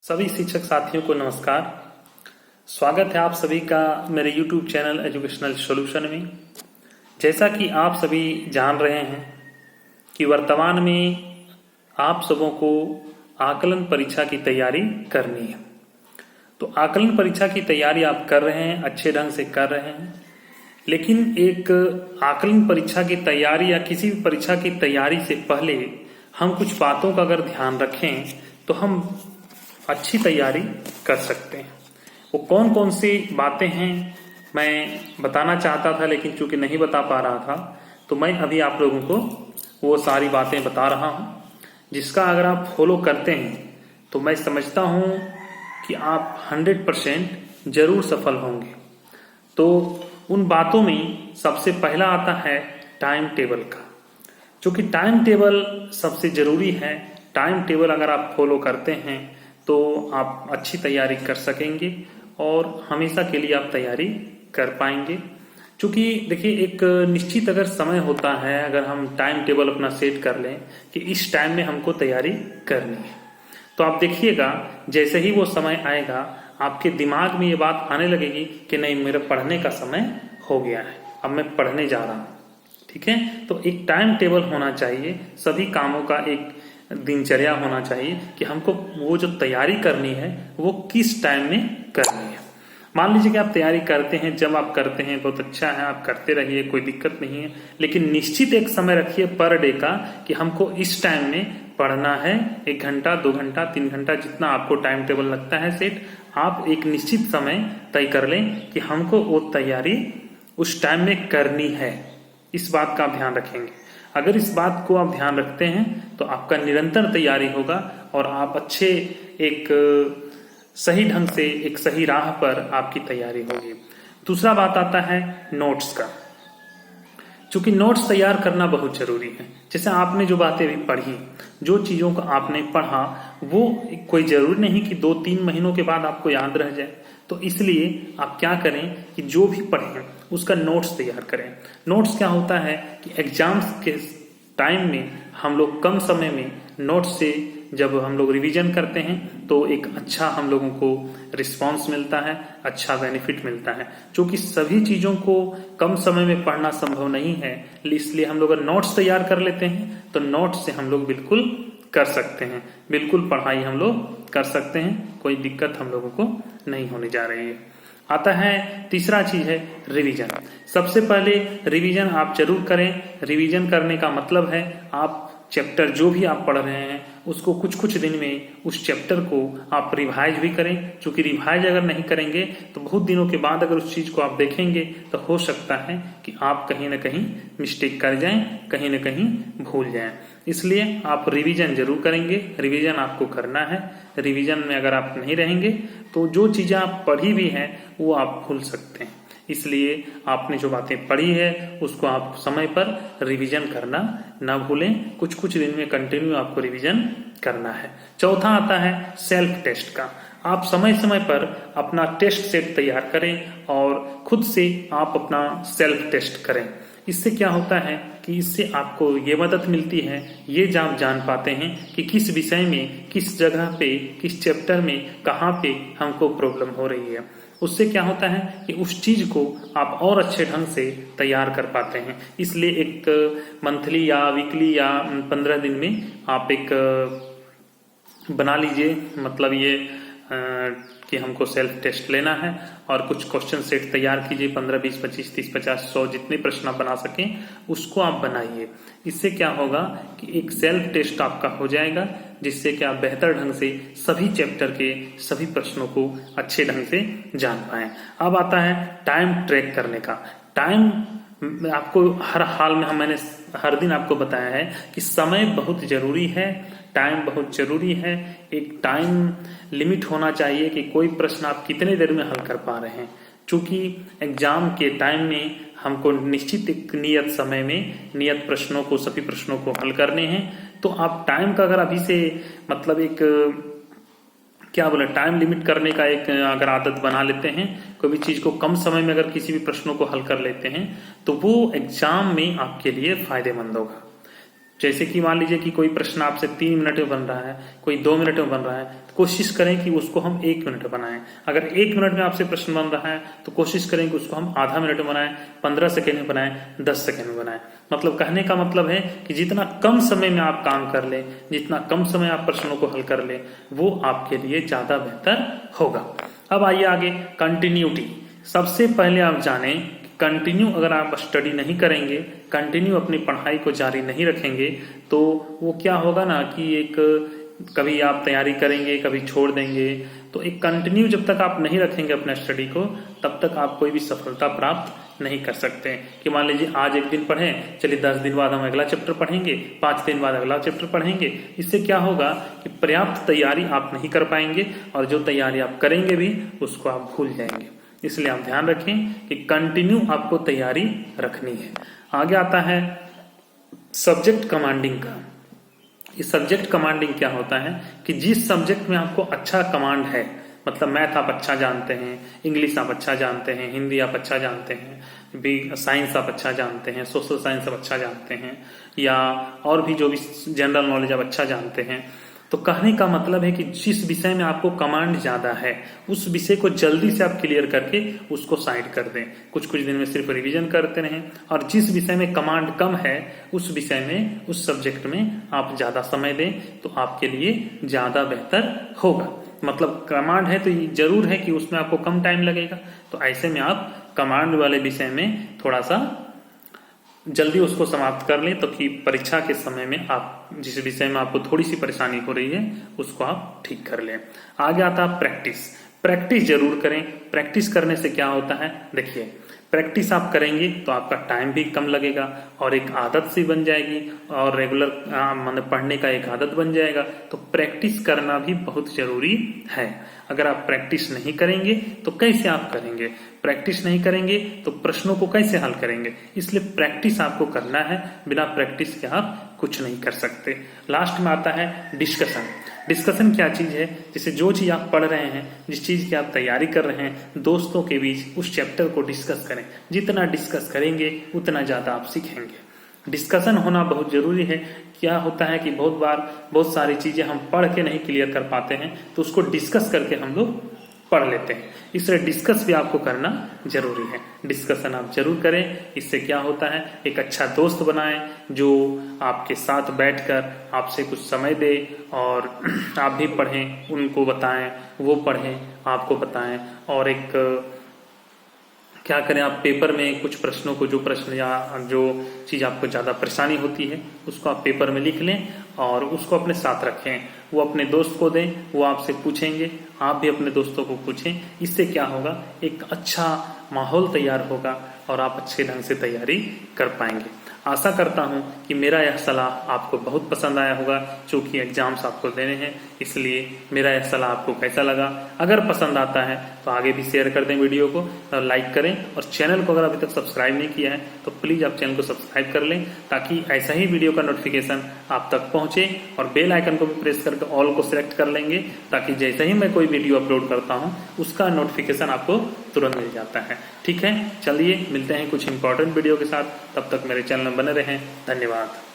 सभी शिक्षक साथियों को नमस्कार। स्वागत है आप सभी का मेरे YouTube चैनल एजुकेशनल सॉल्यूशन में। जैसा कि आप सभी जान रहे हैं कि वर्तमान में आप सबों को आकलन परीक्षा की तैयारी करनी है। तो आकलन परीक्षा की तैयारी आप कर रहे हैं, अच्छे ढंग से कर रहे हैं, लेकिन एक आकलन परीक्षा की तैयारी या किसी भी परीक्षा की तैयारी से पहले हम कुछ बातों का अगर ध्यान रखें तो हम अच्छी तैयारी कर सकते हैं। वो कौन कौन सी बातें हैं मैं बताना चाहता था, लेकिन चूंकि नहीं बता पा रहा था तो मैं अभी आप लोगों को वो सारी बातें बता रहा हूं, जिसका अगर आप फॉलो करते हैं तो मैं समझता हूं कि आप 100% जरूर सफल होंगे। तो उन बातों में सबसे पहला आता है टाइम टेबल का। चूंकि टाइम टेबल सबसे जरूरी है, टाइम टेबल अगर आप फॉलो करते हैं तो आप अच्छी तैयारी कर सकेंगे और हमेशा के लिए आप तैयारी कर पाएंगे। क्योंकि देखिए, एक निश्चित अगर समय होता है, अगर हम टाइम टेबल अपना सेट कर लें कि इस टाइम में हमको तैयारी करनी है, तो आप देखिएगा जैसे ही वो समय आएगा आपके दिमाग में ये बात आने लगेगी कि नहीं, मेरा पढ़ने का समय हो गया है, अब मैं पढ़ने जा रहा हूँ। ठीक है, तो एक टाइम टेबल होना चाहिए, सभी कामों का एक दिनचर्या होना चाहिए कि हमको वो जो तैयारी करनी है वो किस टाइम में करनी है। मान लीजिए कि आप तैयारी करते हैं, जब आप करते हैं बहुत अच्छा है, आप करते रहिए, कोई दिक्कत नहीं है, लेकिन निश्चित एक समय रखिए पर डे का कि हमको इस टाइम में पढ़ना है। 1 घंटा, 2 घंटा, 3 घंटा, जितना आपको टाइम टेबल लगता है सेट, आप एक निश्चित समय तय कर लें कि हमको वो तैयारी उस टाइम में करनी है। इस बात का आप ध्यान रखेंगे। अगर इस बात को आप ध्यान रखते हैं तो आपका निरंतर तैयारी होगा और आप अच्छे एक सही ढंग से एक सही राह पर आपकी तैयारी होगी। दूसरा बात आता है नोट्स का। क्योंकि नोट्स तैयार करना बहुत जरूरी है। जैसे आपने जो बातें अभी पढ़ी, जो चीजों को आपने पढ़ा, वो कोई जरूरी नहीं कि 2-3 महीनों के बाद आपको याद रह जाए। तो इसलिए आप क्या करें कि जो भी पढ़ें उसका नोट्स तैयार करें। नोट्स क्या होता है कि एग्जाम्स के टाइम में हम लोग कम समय में नोट्स से जब हम लोग रिवीजन करते हैं तो एक अच्छा हम लोगों को रिस्पांस मिलता है, अच्छा बेनिफिट मिलता है। क्योंकि सभी चीजों को कम समय में पढ़ना संभव नहीं है, इसलिए हम लोग अगर नोट्स तैयार कर लेते हैं तो नोट्स से हम लोग बिल्कुल कर सकते हैं, बिल्कुल पढ़ाई हम लोग कर सकते हैं, कोई दिक्कत हम लोगों को नहीं होने जा रही है। आता है तीसरा चीज है रिवीजन। सबसे पहले रिवीजन आप जरूर करें। रिवीजन करने का मतलब है आप चैप्टर जो भी आप पढ़ रहे हैं उसको कुछ दिन में उस चैप्टर को आप रिवाइज भी करें। क्योंकि रिवाइज अगर नहीं करेंगे तो बहुत दिनों के बाद अगर उस चीज को आप देखेंगे तो हो सकता है कि आप कहीं ना कहीं मिस्टेक कर जाएं, कहीं ना कहीं भूल जाएं। इसलिए आप रिवीजन जरूर करेंगे, रिवीजन आपको करना है। रिवीजन में अगर आप नहीं रहेंगे तो जो चीजें आप पढ़ी भी हैं वो आप भूल सकते हैं। इसलिए आपने जो बातें पढ़ी है उसको आप समय पर रिवीजन करना ना भूलें। कुछ दिन में कंटिन्यू आपको रिवीजन करना है। चौथा आता है सेल्फ टेस्ट का। आप समय समय पर अपना टेस्ट सेट तैयार करें और खुद से आप अपना सेल्फ टेस्ट करें। इससे क्या होता है कि इससे आपको ये मदद मिलती है, ये आप जान पाते हैं कि किस विषय में, किस जगह पे, किस चैप्टर में, कहाँ पे हमको प्रॉब्लम हो रही है। उससे क्या होता है कि उस चीज को आप और अच्छे ढंग से तैयार कर पाते हैं। इसलिए एक मंथली या वीकली या 15 दिन में आप एक बना लीजिए, मतलब ये कि हमको सेल्फ टेस्ट लेना है और कुछ क्वेश्चन सेट तैयार कीजिए। 15, 20, 25, 30, 50, 100 जितने प्रश्न आप बना सकें उसको आप बनाइए। इससे क्या होगा कि एक सेल्फ टेस्ट आपका हो जाएगा, जिससे कि आप बेहतर ढंग से सभी चैप्टर के सभी प्रश्नों को अच्छे ढंग से जान पाए। अब आता है टाइम ट्रैक करने का। टाइम आपको हर हाल में, मैंने हर दिन आपको बताया है कि समय बहुत जरूरी है, टाइम बहुत जरूरी है। एक टाइम लिमिट होना चाहिए कि कोई प्रश्न आप कितने देर में हल कर पा रहे हैं। क्योंकि एग्जाम के टाइम में हमको निश्चित एक नियत समय में नियत प्रश्नों को, सभी प्रश्नों को हल करने हैं। तो आप टाइम का अगर अभी से मतलब एक क्या बोले, टाइम लिमिट करने का एक अगर आदत बना लेते हैं, कोई भी चीज को कम समय में अगर किसी भी प्रश्नों को हल कर लेते हैं तो वो एग्जाम में आपके लिए फायदेमंद होगा। जैसे कि मान लीजिए कि कोई प्रश्न आपसे 3 मिनट में बन रहा है, कोई 2 मिनट में बन रहा है, तो कोशिश करें कि उसको हम 1 मिनट में बनाएं। अगर 1 मिनट में आपसे प्रश्न बन रहा है तो कोशिश करें कि उसको हम आधा मिनट में बनाएं, 15 सेकेंड में बनाएं, 10 सेकेंड में बनाएं। मतलब कहने का मतलब है कि जितना कम समय में आप काम कर लें, जितना कम समय आप प्रश्नों को हल कर लें, वो आपके लिए ज्यादा बेहतर होगा। अब आइए आगे, कंटिन्यूटी। सबसे पहले आप जानें कंटिन्यू अगर आप स्टडी नहीं करेंगे, कंटिन्यू अपनी पढ़ाई को जारी नहीं रखेंगे, तो वो क्या होगा ना कि एक कभी आप तैयारी करेंगे, कभी छोड़ देंगे। तो एक कंटिन्यू जब तक आप नहीं रखेंगे अपना स्टडी को, तब तक आप कोई भी सफलता प्राप्त नहीं कर सकते। कि मान लीजिए आज एक दिन पढ़ें, चलिए 10 दिन बाद हम अगला चैप्टर पढ़ेंगे, 5 दिन बाद अगला चैप्टर पढ़ेंगे। इससे क्या होगा कि पर्याप्त तैयारी आप नहीं कर पाएंगे, और जो तैयारी आप करेंगे भी उसको आप भूल जाएंगे। इसलिए आप ध्यान रखें कि कंटिन्यू आपको तैयारी रखनी है। आगे आता है सब्जेक्ट कमांडिंग का। ये सब्जेक्ट कमांडिंग क्या होता है कि जिस सब्जेक्ट में आपको अच्छा कमांड है, मतलब मैथ आप अच्छा जानते हैं, इंग्लिश आप अच्छा जानते हैं, हिंदी आप अच्छा जानते हैं, भी साइंस आप अच्छा जानते हैं, सोशल साइंस आप अच्छा जानते हैं, या और भी जो भी जनरल नॉलेज आप अच्छा जानते हैं, तो कहने का मतलब है कि जिस विषय में आपको कमांड ज्यादा है, उस विषय को जल्दी से आप क्लियर करके उसको साइड कर दें। कुछ कुछ दिन में सिर्फ रिवीजन करते रहें, और जिस विषय में कमांड कम है उस विषय में, उस सब्जेक्ट में आप ज्यादा समय दें, तो आपके लिए ज्यादा बेहतर होगा। मतलब कमांड है तो जरूर है कि उसमें आपको कम टाइम लगेगा, तो ऐसे में आप कमांड वाले विषय में थोड़ा सा जल्दी उसको समाप्त कर लें, तो कि परीक्षा के समय में आप जिस विषय में आपको थोड़ी सी परेशानी हो रही है उसको आप ठीक कर लें। आगे आता है प्रैक्टिस। प्रैक्टिस जरूर करें। प्रैक्टिस करने से क्या होता है, देखिए प्रैक्टिस आप करेंगे तो आपका टाइम भी कम लगेगा, और एक आदत सी बन जाएगी, और रेगुलर मतलब पढ़ने का एक आदत बन जाएगा। तो प्रैक्टिस करना भी बहुत जरूरी है। अगर आप प्रैक्टिस नहीं करेंगे तो कैसे आप करेंगे, प्रैक्टिस नहीं करेंगे तो प्रश्नों को कैसे हल करेंगे। इसलिए प्रैक्टिस आपको करना है, बिना प्रैक्टिस के आप कुछ नहीं कर सकते। लास्ट में आता है डिस्कशन। डिस्कशन क्या चीज है, जैसे जो चीज आप पढ़ रहे हैं, जिस चीज की आप तैयारी कर रहे हैं, दोस्तों के बीच उस चैप्टर को डिस्कस करें। जितना डिस्कस करेंगे उतना ज्यादा आप सीखेंगे। डिस्कशन होना बहुत जरूरी है। क्या होता है कि बहुत बार बहुत सारी चीजें हम पढ़ के नहीं क्लियर कर पाते हैं, तो उसको डिस्कस करके हम लोग पढ़ लेते हैं। इसलिए डिस्कस भी आपको करना जरूरी है। डिस्कशन आप जरूर करें। इससे क्या होता है, एक अच्छा दोस्त बनाएं जो आपके साथ बैठकर आपसे कुछ समय दे, और आप भी पढ़ें, उनको बताएं, वो पढ़ें, आपको बताएं। और एक क्या करें, आप पेपर में कुछ प्रश्नों को, जो प्रश्न या जो चीज आपको ज्यादा परेशानी होती है उसको आप पेपर में लिख लें, और उसको अपने साथ रखें। वो अपने दोस्त को दें, वो आपसे पूछेंगे, आप भी अपने दोस्तों को पूछें। इससे क्या होगा, एक अच्छा माहौल तैयार होगा, और आप अच्छे ढंग से तैयारी कर पाएंगे। आशा करता हूं कि मेरा यह सलाह आपको बहुत पसंद आया होगा, क्योंकि एग्जाम्स आपको देने हैं। इसलिए मेरा यह सलाह आपको कैसा लगा, अगर पसंद आता है तो आगे भी शेयर कर दें वीडियो को, और लाइक करें। और चैनल को अगर अभी तक सब्सक्राइब नहीं किया है तो प्लीज आप चैनल को सब्सक्राइब कर लें, ताकि ऐसा ही वीडियो का नोटिफिकेशन आप तक पहुंचे। और बेल आइकन को भी प्रेस करके ऑल को सिलेक्ट कर लेंगे, ताकि जैसे ही मैं कोई वीडियो अपलोड करता हूं उसका नोटिफिकेशन आपको तुरंत मिल जाता है। ठीक है, चलिए मिलते हैं कुछ इंपॉर्टेंट वीडियो के साथ। तब तक मेरे चैनल में बने रहें। धन्यवाद।